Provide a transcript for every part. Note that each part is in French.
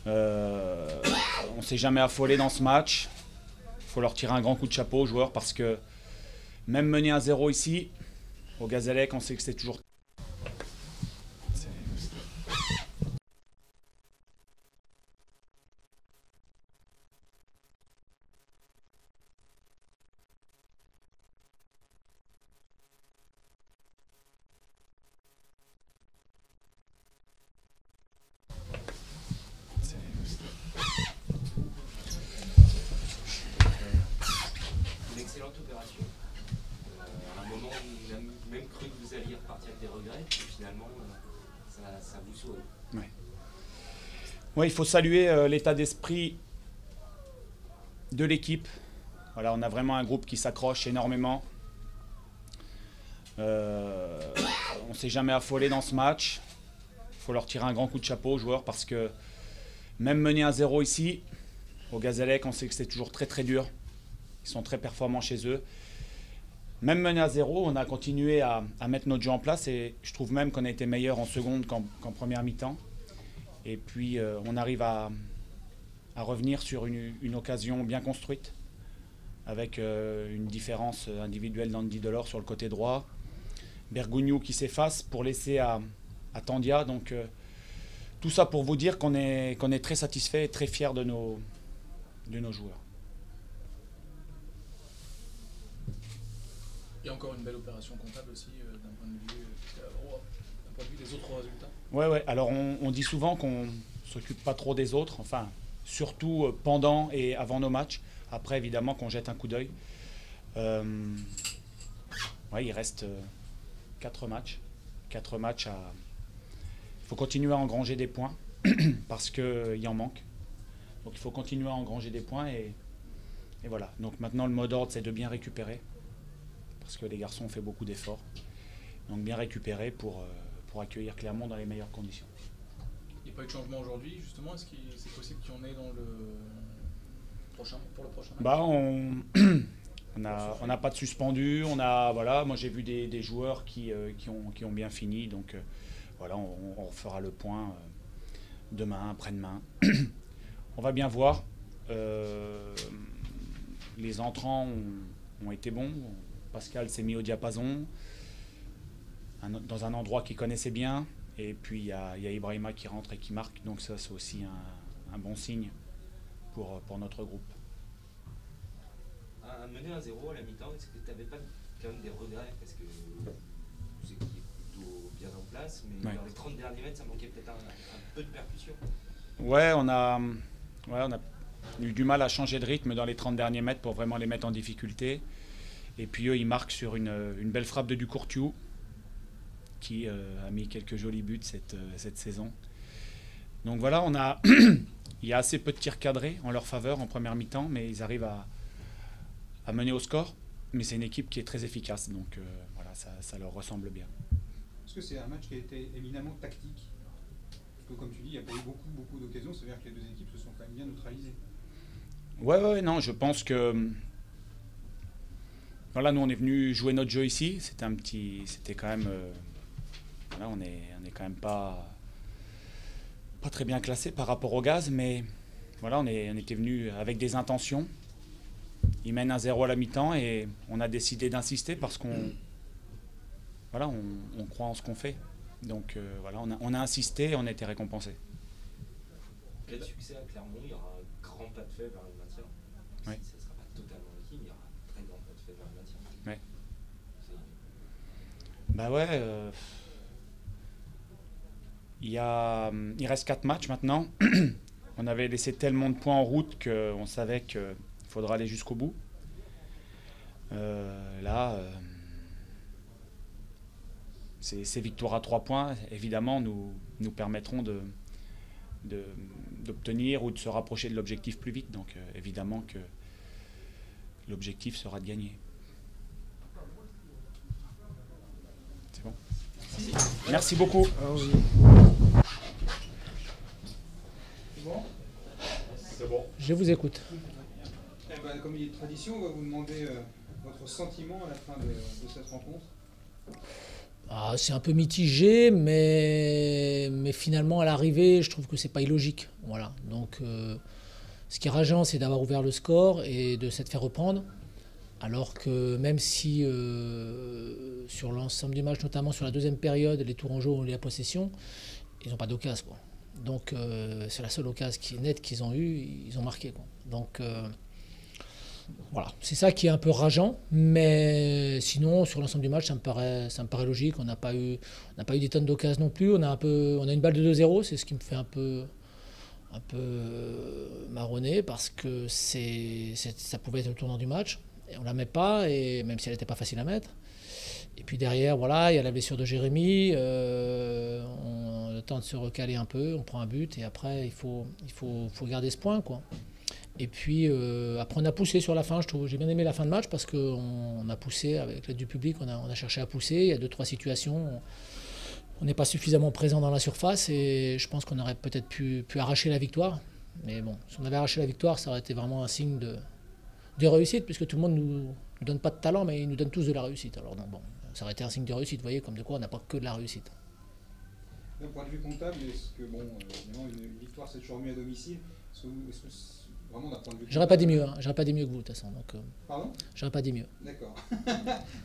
On ne s'est jamais affolé dans ce match. Il faut leur tirer un grand coup de chapeau aux joueurs parce que même mener 1-0 ici, au Gazélec, on sait que c'est toujours... Une excellente opération. À un moment, on a même cru que vous alliez repartir avec des regrets, et finalement, ça vous sourit. Ouais. Ouais, il faut saluer l'état d'esprit de l'équipe. Voilà, on a vraiment un groupe qui s'accroche énormément. On ne s'est jamais affolé dans ce match. Il faut leur tirer un grand coup de chapeau aux joueurs parce que même mener 1-0 ici, au Gazélec, on sait que c'est toujours très très dur. Ils sont très performants chez eux. Même mené à 0, on a continué à mettre notre jeu en place et je trouve même qu'on a été meilleur en seconde qu'en première mi-temps. Et puis on arrive à revenir sur une occasion bien construite avec une différence individuelle d'Andy Delors sur le côté droit. Bergogneau qui s'efface pour laisser à Tandia. Donc tout ça pour vous dire qu'on est très satisfait et très fiers de nos joueurs. Il y a encore une belle opération comptable aussi d'un point de vue des autres résultats. Ouais. Alors on dit souvent qu'on ne s'occupe pas trop des autres, enfin surtout pendant et avant nos matchs. Après évidemment qu'on jette un coup d'œil. Il reste 4 matchs. 4 matchs à... Il faut continuer à engranger des points parce qu'il y en manque. Donc il faut continuer à engranger des points et voilà. Donc maintenant le mot d'ordre c'est de bien récupérer. Parce que les garçons ont fait beaucoup d'efforts. Donc bien récupérer pour accueillir Clermont dans les meilleures conditions. Il n'y a pas eu de changement aujourd'hui, justement. Est-ce que c'est possible qu'il y en ait pour le prochain match? On n'a pas de suspendu. Moi j'ai vu des joueurs qui ont bien fini. Donc on fera le point demain, après-demain. On va bien voir. Les entrants ont été bons. Pascal s'est mis au diapason, dans un endroit qu'il connaissait bien. Et puis il y a Ibrahima qui rentre et qui marque. Donc ça c'est aussi un bon signe pour notre groupe. Mener 1-0 à la mi-temps, est-ce que tu n'avais pas quand même des regrets? Parce que vous étiez plutôt bien en place, mais dans les 30 derniers mètres, ça manquait peut-être un peu de percussion. Ouais, on a eu du mal à changer de rythme dans les 30 derniers mètres pour vraiment les mettre en difficulté. Et puis eux, ils marquent sur une belle frappe de Ducourtiou, qui a mis quelques jolis buts cette saison. Donc voilà, il y a assez peu de tirs cadrés en leur faveur en première mi-temps, mais ils arrivent à mener au score. Mais c'est une équipe qui est très efficace, donc ça leur ressemble bien. Est-ce que c'est un match qui a été éminemment tactique? Parce que comme tu dis, il n'y a pas eu beaucoup d'occasions, ça veut dire que les deux équipes se sont quand même bien neutralisées. Non, je pense que... Voilà, nous on est venu jouer notre jeu ici. C'était quand même... on est quand même pas très bien classé par rapport au Gaz, mais voilà, on était venu avec des intentions. Ils mènent 1-0 à la mi-temps et on a décidé d'insister parce qu'on croit en ce qu'on fait. Donc on a insisté et on a été récompensé. Quel succès à Clermont, il y aura un grand pas de fait vers le maintien. Ouais. Ça ne sera pas totalement liquide, il y aura un très grand pas de fait vers le maintien. Ouais. Il reste 4 matchs maintenant. On avait laissé tellement de points en route qu'on savait qu'il faudra aller jusqu'au bout. Ces victoires à 3 points, évidemment, nous permettront d'obtenir ou de se rapprocher de l'objectif plus vite. Donc évidemment que l'objectif sera de gagner. C'est bon. Merci beaucoup. C'est bon. Je vous écoute. Comme il est de tradition, on va vous demander votre sentiment à la fin de cette rencontre. C'est un peu mitigé, mais finalement, à l'arrivée, je trouve que c'est pas illogique. Voilà. Donc, ce qui est rageant, c'est d'avoir ouvert le score et de s'être fait reprendre. Alors que même si sur l'ensemble du match, notamment sur la deuxième période, les Tourangeaux ont eu la possession, ils n'ont pas d'occasion, quoi. Donc c'est la seule occasion qui est nette qu'ils ont eue, ils ont marqué, quoi. Donc voilà, c'est ça qui est un peu rageant, mais sinon sur l'ensemble du match, ça me paraît logique. On n'a pas eu des tonnes d'occasions non plus. On a une balle de 2-0, c'est ce qui me fait un peu marronner parce que ça pouvait être le tournant du match. Et on la met pas, et même si elle n'était pas facile à mettre. Et puis derrière, voilà, il y a la blessure de Jérémy. On a le temps de se recaler un peu, on prend un but, et après il faut garder ce point, quoi. Et puis après on a poussé sur la fin, je trouve. J'ai bien aimé la fin de match parce qu'on a poussé avec l'aide du public, on a cherché à pousser. Il y a 2-3 situations. On n'est pas suffisamment présent dans la surface et je pense qu'on aurait peut-être pu arracher la victoire. Mais bon, si on avait arraché la victoire, ça aurait été vraiment un signe de réussite, puisque tout le monde ne nous donne pas de talent, mais ils nous donnent tous de la réussite. Alors non, bon, ça aurait été un signe de réussite, vous voyez, comme de quoi on n'a pas que de la réussite. D'un point de vue comptable, est-ce que, évidemment, une victoire c'est toujours mieux à domicile? Est-ce que vraiment d'un point de vue J'aurais pas dit mieux, hein. J'aurais pas dit mieux que vous, de toute façon. Donc, pardon? J'aurais pas dit mieux. D'accord.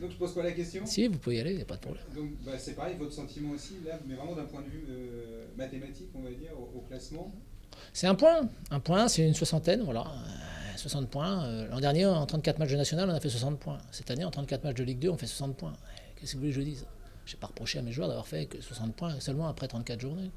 Donc je pose pas la question? Si, vous pouvez y aller, il n'y a pas de problème. Donc c'est pareil, votre sentiment aussi, là, mais vraiment d'un point de vue mathématique, on va dire, au classement? C'est un point, c'est une soixantaine, voilà. 60 points. L'an dernier, en 34 matchs de national, on a fait 60 points. Cette année, en 34 matchs de Ligue 2, on fait 60 points. Qu'est-ce que vous voulez que je dise? Je n'ai pas reproché à mes joueurs d'avoir fait que 60 points seulement après 34 journées.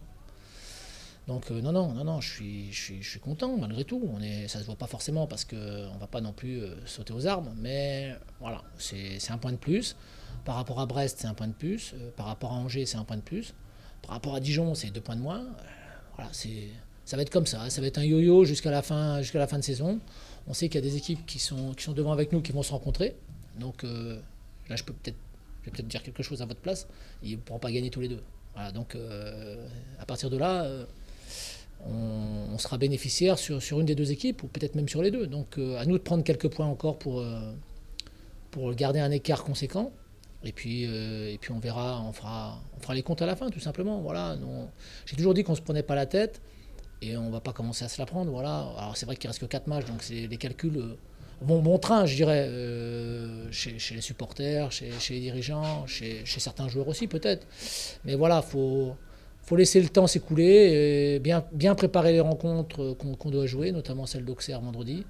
Donc non, je suis content malgré tout. Ça se voit pas forcément parce qu'on ne va pas non plus sauter aux arbres, mais voilà, c'est un point de plus. Par rapport à Brest, c'est un point de plus. Par rapport à Angers, c'est un point de plus. Par rapport à Dijon, c'est 2 points de moins. Voilà, ça va être comme ça. Ça va être un yo-yo jusqu'à la fin de saison. On sait qu'il y a des équipes qui sont devant avec nous qui vont se rencontrer. Donc là, je vais peut-être dire quelque chose à votre place. Ils ne pourront pas gagner tous les deux. Voilà, donc à partir de là, on sera bénéficiaire sur une des deux équipes, ou peut-être même sur les deux. Donc à nous de prendre quelques points encore pour garder un écart conséquent. Et puis on verra, on fera les comptes à la fin, tout simplement. Voilà, j'ai toujours dit qu'on ne se prenait pas la tête. Et on ne va pas commencer à se la prendre. Voilà. Alors c'est vrai qu'il ne reste que 4 matchs, donc les calculs vont bon train, je dirais, chez les supporters, chez les dirigeants, chez certains joueurs aussi peut-être. Mais voilà, faut laisser le temps s'écouler, et bien préparer les rencontres qu'on doit jouer, notamment celle d'Auxerre vendredi.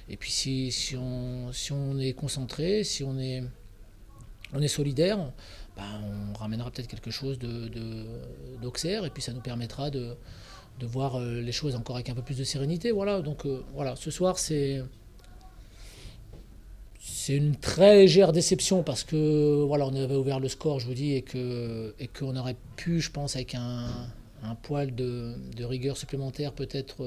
Et puis si on est concentré, si on est solidaire, on ramènera peut-être quelque chose d'Auxerre, et puis ça nous permettra de voir les choses encore avec un peu plus de sérénité. Voilà, donc voilà, ce soir c'est une très légère déception parce que voilà, on avait ouvert le score, je vous dis, et qu'on aurait pu, je pense, avec un poil de rigueur supplémentaire, peut-être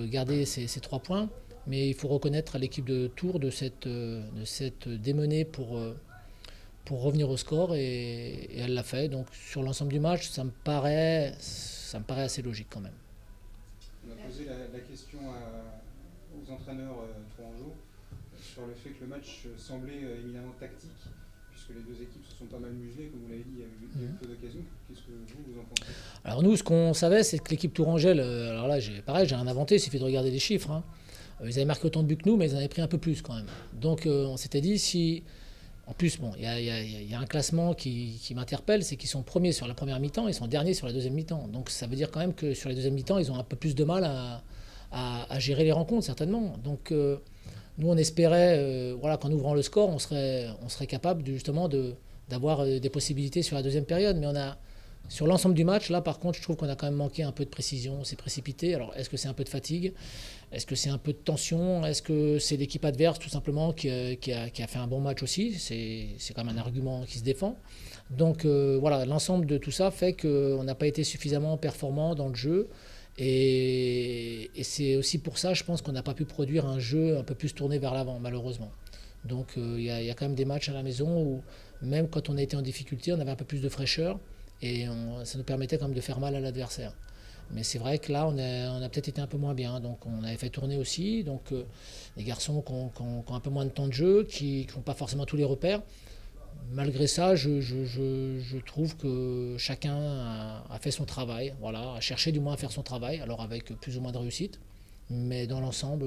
garder ces 3 points. Mais il faut reconnaître à l'équipe de Tours de cette démenée pour revenir au score, et elle l'a fait. Donc sur l'ensemble du match, ça me paraît assez logique quand même. On a posé la question aux entraîneurs tourangeaux sur le fait que le match semblait éminemment tactique, puisque les deux équipes se sont pas mal muselées, comme vous l'avez dit, il y a eu peu d'occasions. Qu'est-ce que vous en pensez? Alors nous, ce qu'on savait, c'est que l'équipe tourangelle, alors là, j'ai rien inventé, il suffit de regarder les chiffres, hein. Ils avaient marqué autant de buts que nous, mais ils en avaient pris un peu plus quand même. Donc on s'était dit, si... En plus, bon, il y a un classement qui m'interpelle, c'est qu'ils sont premiers sur la première mi-temps, ils sont derniers sur la deuxième mi-temps. Donc ça veut dire quand même que sur les deuxièmes mi-temps, ils ont un peu plus de mal à gérer les rencontres, certainement. Donc nous, on espérait, voilà, qu'en ouvrant le score, on serait capable justement d'avoir des possibilités sur la deuxième période. Mais sur l'ensemble du match, là, par contre, je trouve qu'on a quand même manqué un peu de précision. On s'est précipité. Alors, est-ce que c'est un peu de fatigue? Est-ce que c'est un peu de tension? Est-ce que c'est l'équipe adverse, tout simplement, qui a fait un bon match aussi? C'est quand même un argument qui se défend. Donc, voilà, l'ensemble de tout ça fait qu'on n'a pas été suffisamment performant dans le jeu. Et c'est aussi pour ça, je pense, qu'on n'a pas pu produire un jeu un peu plus tourné vers l'avant, malheureusement. Donc, il y a quand même des matchs à la maison où, même quand on a été en difficulté, on avait un peu plus de fraîcheur. Et ça nous permettait quand même de faire mal à l'adversaire. Mais c'est vrai que là, on a peut-être été un peu moins bien. Donc on avait fait tourner aussi. Donc les garçons qui ont un peu moins de temps de jeu, qui n'ont pas forcément tous les repères. malgré ça, je trouve que chacun a fait son travail, voilà, a cherché du moins à faire son travail, alors avec plus ou moins de réussite. Mais dans l'ensemble,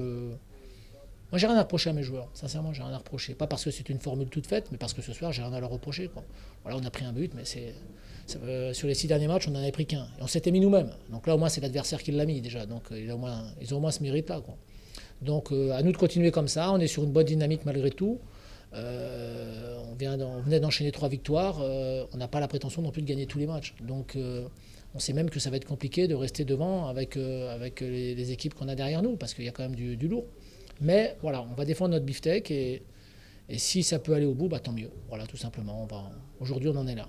moi j'ai rien à reprocher à mes joueurs, sincèrement j'ai rien à reprocher. Pas parce que c'est une formule toute faite, mais parce que ce soir j'ai rien à leur reprocher, quoi. Voilà, on a pris un but, mais sur les 6 derniers matchs on n'en avait pris qu'un. Et on s'était mis nous-mêmes. Donc là au moins c'est l'adversaire qui l'a mis déjà. Donc ils ont au moins ce mérite-là, quoi. Donc à nous de continuer comme ça, on est sur une bonne dynamique malgré tout. On venait d'enchaîner 3 victoires, on n'a pas la prétention non plus de gagner tous les matchs. Donc on sait même que ça va être compliqué de rester devant avec les équipes qu'on a derrière nous, parce qu'il y a quand même du lourd. Mais voilà, on va défendre notre beefsteak et si ça peut aller au bout, bah, tant mieux. Voilà, tout simplement. Aujourd'hui, on en est là.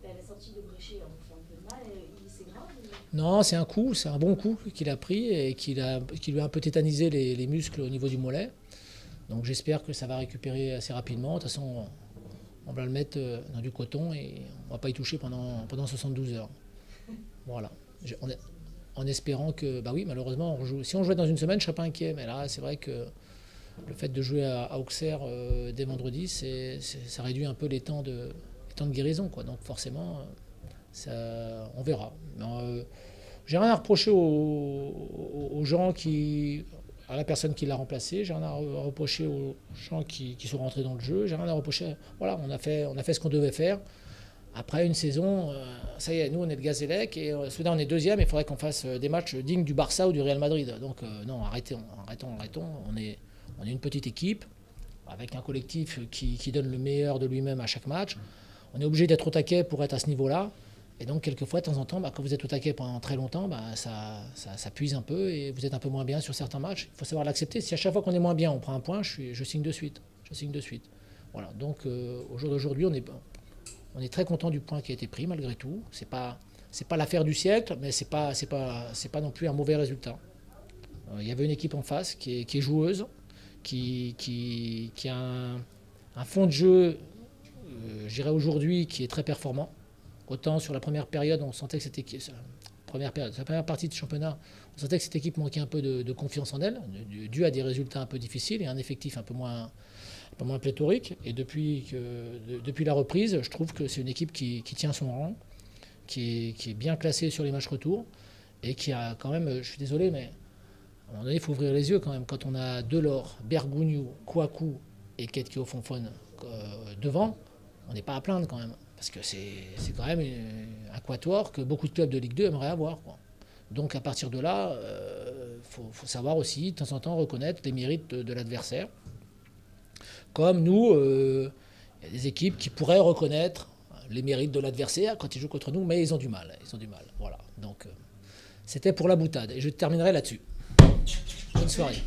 La sortie de Bréchet, on fait un peu de mal, c'est grave Non, c'est un coup, c'est un bon coup qu'il a pris et qui lui a un peu tétanisé les muscles au niveau du mollet. Donc j'espère que ça va récupérer assez rapidement. De toute façon, on va le mettre dans du coton et on ne va pas y toucher pendant 72 heures. Voilà. En espérant que, bah oui, malheureusement, si on jouait dans une semaine, je ne serais pas inquiet. Mais là, c'est vrai que le fait de jouer à Auxerre dès vendredi, ça réduit un peu les temps de guérison, quoi. Donc forcément, on verra. J'ai rien à reprocher aux gens à la personne qui l'a remplacé, j'ai rien à reprocher aux gens qui sont rentrés dans le jeu, j'ai rien à reprocher. Voilà, on a fait ce qu'on devait faire. Après une saison, ça y est, nous on est le Gazélec et soudain on est deuxième, il faudrait qu'on fasse des matchs dignes du Barça ou du Real Madrid. Donc non, arrêtons. On est une petite équipe avec un collectif qui donne le meilleur de lui-même à chaque match. On est obligé d'être au taquet pour être à ce niveau-là. Et donc, quelquefois, de temps en temps, quand vous êtes au taquet pendant très longtemps, ça puise un peu et vous êtes un peu moins bien sur certains matchs. Il faut savoir l'accepter. Si à chaque fois qu'on est moins bien, on prend un point, je signe de suite. Voilà. Donc, au jour d'aujourd'hui, on est très content du point qui a été pris, malgré tout. C'est pas l'affaire du siècle, mais c'est pas non plus un mauvais résultat. Il y avait une équipe en face qui est joueuse, qui a un fond de jeu, je dirais aujourd'hui, qui est très performant. Autant sur la première période, on sentait que cette équipe, la première partie du championnat, on sentait que cette équipe manquait un peu de confiance en elle, dû à des résultats un peu difficiles et un effectif un peu moins pléthorique. Et depuis la reprise, je trouve que c'est une équipe qui tient son rang, qui est bien classée sur les matchs retour et qui a quand même, je suis désolé, mais à un moment donné, il faut ouvrir les yeux quand même. Quand on a Delors, Bergogneau, Kouakou et Ketke Fonfon devant, on n'est pas à plaindre quand même. Parce que c'est quand même un quatuor que beaucoup de clubs de Ligue 2 aimeraient avoir, quoi. Donc à partir de là, faut savoir aussi, de temps en temps, reconnaître les mérites de l'adversaire. Comme nous, il y a des équipes qui pourraient reconnaître les mérites de l'adversaire quand ils jouent contre nous, mais ils ont du mal. Voilà. Donc c'était pour la boutade. Et je terminerai là-dessus. Bonne soirée.